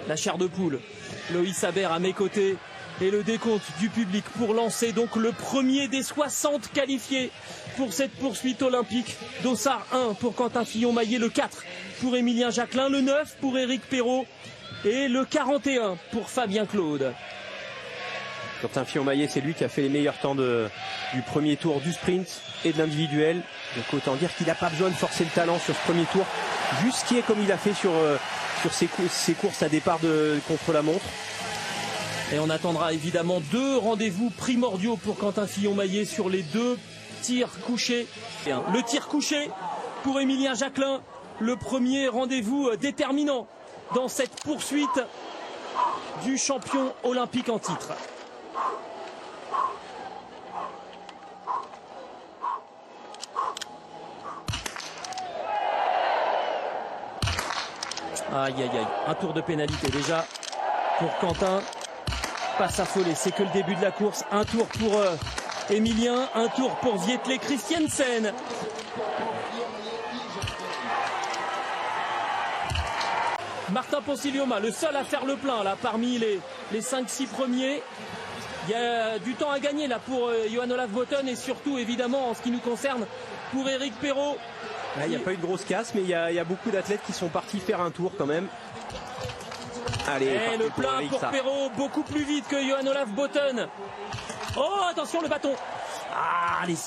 la chair de poule. Loïs Aber à mes côtés et le décompte du public pour lancer donc le premier des 60 qualifiés pour cette poursuite olympique. Dossard 1 pour Quentin Fillon-Maillet, le 4 pour Émilien Jacquelin, le 9 pour Éric Perrault et le 41 pour Fabien Claude. Quentin Fillon-Maillet, c'est lui qui a fait les meilleurs temps du premier tour du sprint et de l'individuel. Donc autant dire qu'il n'a pas besoin de forcer le talent sur ce premier tour, juste ce qui est comme il a fait sur ses courses à départ contre la montre. Et on attendra évidemment 2 rendez-vous primordiaux pour Quentin Fillon-Maillet sur les 2 tirs couchés. Le tir couché pour Émilien Jacquelin, le premier rendez-vous déterminant dans cette poursuite du champion olympique en titre. Aïe aïe aïe, un tour de pénalité déjà pour Quentin. Pas s'affoler, c'est que le début de la course. Un tour pour Émilien, un tour pour Vietle Christiansen. Martin Ponsiglioma, le seul à faire le plein là parmi les 5-6 premiers. Il y a du temps à gagner là pour Johan Olaf Botten et surtout évidemment en ce qui nous concerne pour Éric Perrault. Il n'y a pas eu de grosse casse, mais il y a beaucoup d'athlètes qui sont partis faire un tour quand même. Allez, et le plein pour Perrault, beaucoup plus vite que Johan Olaf Botten. Oh, attention le bâton. Ah, allez.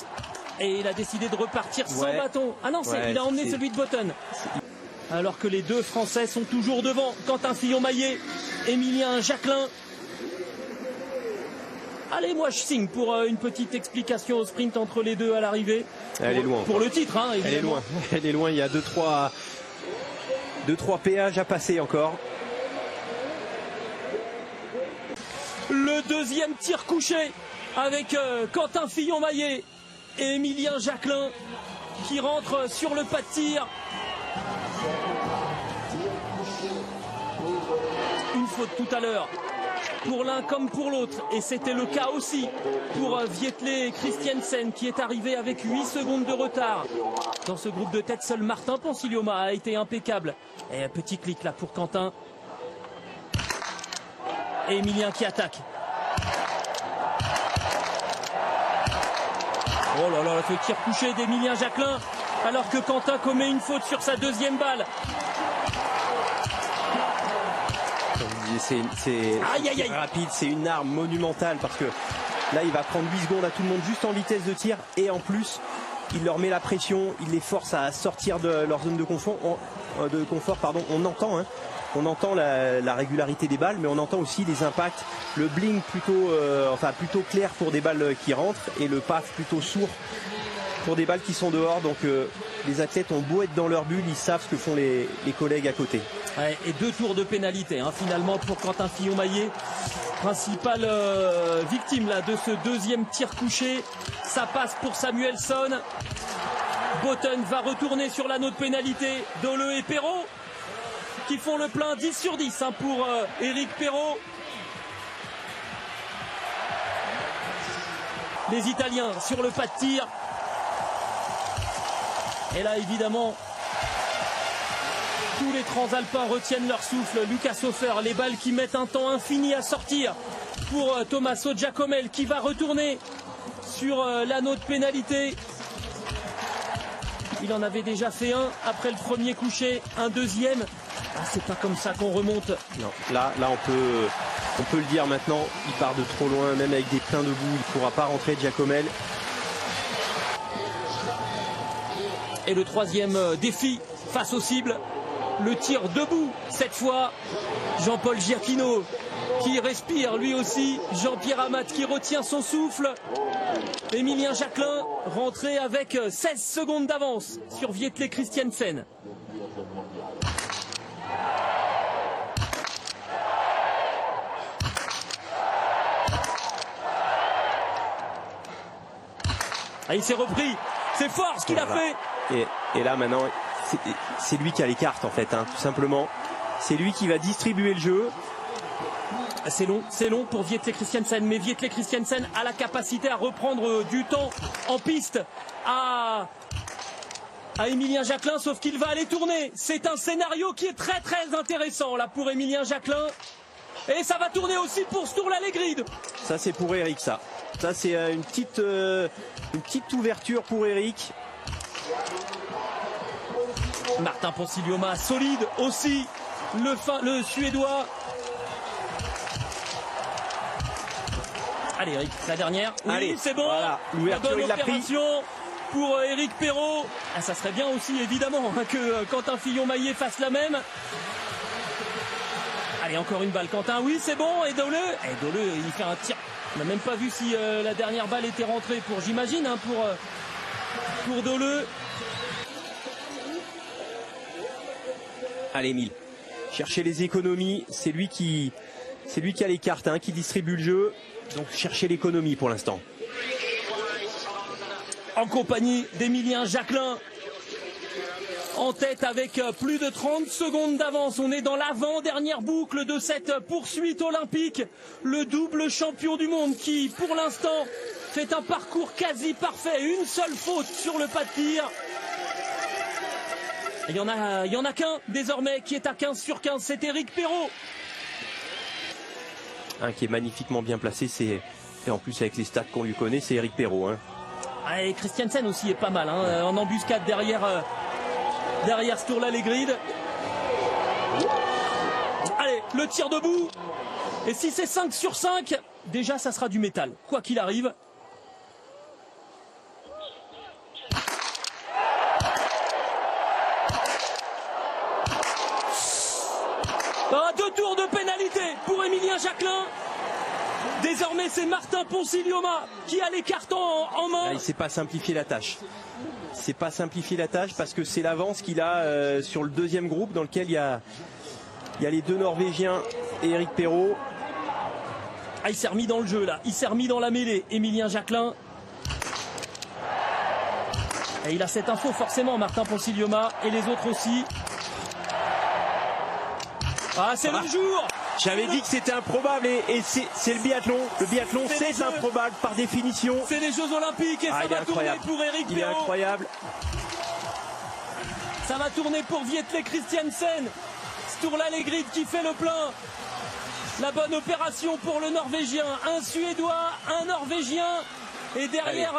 Et il a décidé de repartir sans bâton. Ah non, il a emmené celui de Botten. Alors que les 2 Français sont toujours devant. Quentin Fillon-Maillet, Émilien Jacquelin. Allez, moi je signe pour une petite explication au sprint entre les 2 à l'arrivée. Elle est loin. Pour le titre, hein, évidemment. Elle est loin. Elle est loin. Il y a 2-3 péages à passer encore. Le deuxième tir couché avec Quentin Fillon-Maillet et Émilien Jacquelin qui rentre sur le pas de tir. Une faute tout à l'heure pour l'un comme pour l'autre et c'était le cas aussi pour Vietle Christiansen qui est arrivé avec 8 secondes de retard. Dans ce groupe de tête, seul Martin Ponsiglioma a été impeccable. Et un petit clic là pour Quentin. Et Émilien qui attaque. Oh là là, ce tir couché d'Émilien Jacquelin alors que Quentin commet une faute sur sa deuxième balle. C'est rapide, c'est une arme monumentale parce que là il va prendre 8 secondes à tout le monde juste en vitesse de tir et en plus il leur met la pression, il les force à sortir de leur zone de confort. On entend la régularité des balles, mais on entend aussi les impacts, le bling plutôt clair pour des balles qui rentrent et le paf plutôt sourd pour des balles qui sont dehors. Donc les athlètes ont beau être dans leur bulle, ils savent ce que font les collègues à côté. Ouais, et 2 tours de pénalité finalement pour Quentin Fillon-Maillet, principale victime là, de ce deuxième tir couché. Ça passe pour Samuelsson. Botten va retourner sur l'anneau de pénalité. Dole et Perrault qui font le plein, 10 sur 10 pour Éric Perrault. Les Italiens sur le pas de tir. Et là évidemment tous les transalpins retiennent leur souffle. Lucas Hofer, les balles qui mettent un temps infini à sortir pour Tommaso Giacomel qui va retourner sur l'anneau de pénalité. Il en avait déjà fait un après le premier couché, un deuxième. Ah, c'est pas comme ça qu'on remonte. Non, là on peut le dire maintenant, il part de trop loin, même avec des pleins debout, il ne pourra pas rentrer Giacomel. Et le troisième défi face aux cibles, le tir debout, cette fois Jean-Paul Giacchino qui respire lui aussi, Jean-Pierre Amat qui retient son souffle, Émilien Jacquelin rentré avec 16 secondes d'avance sur Vietle Christiansen. Ah, il s'est repris, c'est fort ce qu'il a fait. Et là maintenant, c'est lui qui a les cartes en fait, tout simplement. C'est lui qui va distribuer le jeu. C'est long pour Vietle Christiansen, mais Vietle Christiansen a la capacité à reprendre du temps en piste, à à Émilien Jacquelin, sauf qu'il va aller tourner. C'est un scénario qui est très très intéressant là pour Émilien Jacquelin. Et ça va tourner aussi pour Sturla-Legrid. Ça c'est pour Eric ça. Ça c'est une petite ouverture pour Eric. Martin Ponsiglioma solide aussi. Le Suédois. Allez Eric, la dernière. Oui, c'est bon. Voilà, l'ouverture il l'a pris. Pour Éric Perrault. Ah, ça serait bien aussi évidemment que Quentin Fillon-Maillet fasse la même. Allez, encore une balle Quentin. Oui, c'est bon. Et Dole, il fait un tir. On n'a même pas vu si la dernière balle était rentrée pour, j'imagine, hein, pour Dole. Allez Emile, chercher les économies. C'est lui qui a les cartes, hein, qui distribue le jeu. Donc chercher l'économie pour l'instant. En compagnie d'Émilien Jacquelin, en tête avec plus de 30 secondes d'avance. On est dans l'avant-dernière boucle de cette poursuite olympique. Le double champion du monde qui, pour l'instant, fait un parcours quasi parfait. Une seule faute sur le pas de tir. Il y en a qu'un désormais qui est à 15 sur 15. C'est Éric Perrault. Un qui est magnifiquement bien placé. Et en plus avec les stats qu'on lui connaît, c'est Éric Perrault. Hein. Et Christiansen aussi est pas mal, hein, en embuscade derrière Sturla-Legrid. Allez, le tir debout. Et si c'est 5 sur 5, déjà ça sera du métal, quoi qu'il arrive. Deux tours de pénalité pour Émilien Jacquelin. Désormais, c'est Martin Ponsiglioma qui a les cartons en main. Il ne s'est pas simplifié la tâche. C'est pas simplifié la tâche parce que c'est l'avance qu'il a sur le deuxième groupe dans lequel il y a les deux Norvégiens et Éric Perrault. Ah, il s'est remis dans le jeu là. Il s'est remis dans la mêlée. Émilien Jacquelin. Et il a cette info forcément, Martin Ponsiglioma, et les autres aussi. Ah, c'est le jour. J'avais dit que c'était improbable et c'est le biathlon. Le biathlon, c'est improbable par définition. C'est les Jeux Olympiques et ça va tourner pour Éric Perrault. Il est incroyable. Ça va tourner pour Vietle Christiansen. Sturla-Legrid qui fait le plein. La bonne opération pour le Norvégien. Un Suédois, un Norvégien. Et derrière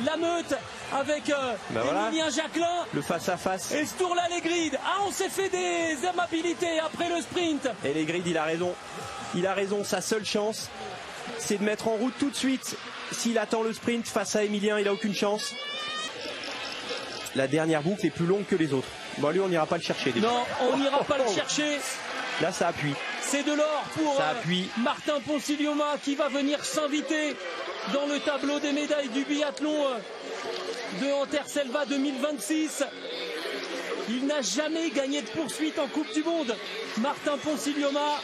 la meute avec Émilien Jacquelin. Le face-à-face. Et Sturla-Legrid. Ah, on s'est fait des amabilités après le sprint. Et Legrid, il a raison. Il a raison. Sa seule chance, c'est de mettre en route tout de suite. S'il attend le sprint face à Émilien, il n'a aucune chance. La dernière boucle est plus longue que les autres. Bon, lui, on n'ira pas le chercher. Non, on n'ira pas le chercher. Là, ça appuie. C'est de l'or pour Martin Ponsiglioma qui va venir s'inviter dans le tableau des médailles du biathlon de Anterselva 2026. Il n'a jamais gagné de poursuite en Coupe du Monde, Martin Ponsiglioma,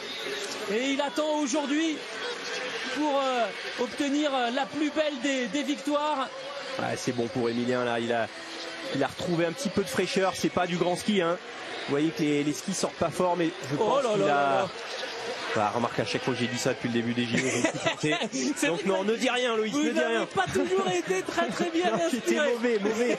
et il attend aujourd'hui pour obtenir la plus belle des victoires. Ouais, c'est bon pour Émilien là, il a retrouvé un petit peu de fraîcheur. C'est pas du grand ski, hein. Vous voyez que les skis sortent pas fort, mais je pense qu'il a... Bah, remarque, à chaque fois que j'ai dit ça depuis le début des JO. Donc non, ne dis rien Loïs, ne dis rien. Vous n'avez pas toujours été très bien inspiré. C'était mauvais.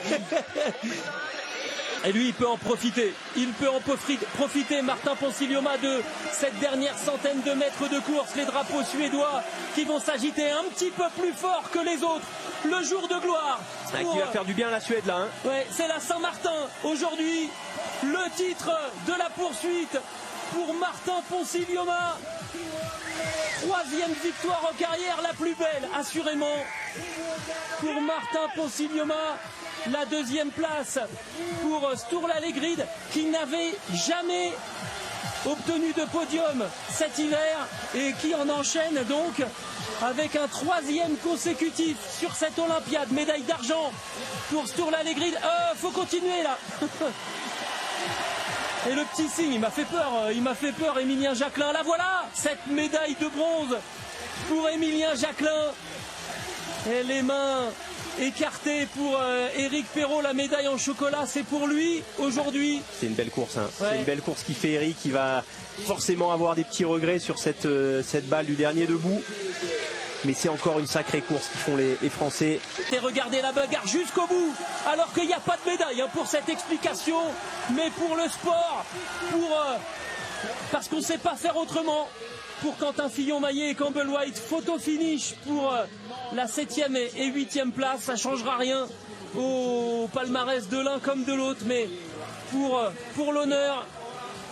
Et lui, il peut en profiter. Il peut en profiter, Martin Ponsiglioma, de cette dernière centaine de mètres de course. Les drapeaux suédois qui vont s'agiter un petit peu plus fort que les autres. Le jour de gloire. Qui va faire du bien à la Suède là. Hein. Ouais, c'est la Saint-Martin. Aujourd'hui, le titre de la poursuite pour Martin Ponsiglioma. 3e victoire en carrière, la plus belle, assurément. Pour Martin Ponsiglioma. La 2e place pour Sturla-Legrid qui n'avait jamais obtenu de podium cet hiver et qui en enchaîne donc avec un 3e consécutif sur cette Olympiade. Médaille d'argent pour Sturla-Legrid. Faut continuer là. Et le petit signe, il m'a fait peur Émilien Jacquelin. La voilà, cette médaille de bronze pour Émilien Jacquelin. Et les mains écartées pour Éric Perrault, la médaille en chocolat, c'est pour lui aujourd'hui. C'est une belle course, hein. Ouais. C'est une belle course qui fait Éric, qui va forcément avoir des petits regrets sur cette balle du dernier debout. mais c'est encore une sacrée course qu'ils font les Français. Et regardez la bagarre jusqu'au bout, alors qu'il n'y a pas de médaille pour cette explication, mais pour le sport, parce qu'on ne sait pas faire autrement. Pour Quentin Fillon-Maillet et Campbell White, photo finish pour la 7e et 8e place. Ça ne changera rien au palmarès de l'un comme de l'autre, mais pour l'honneur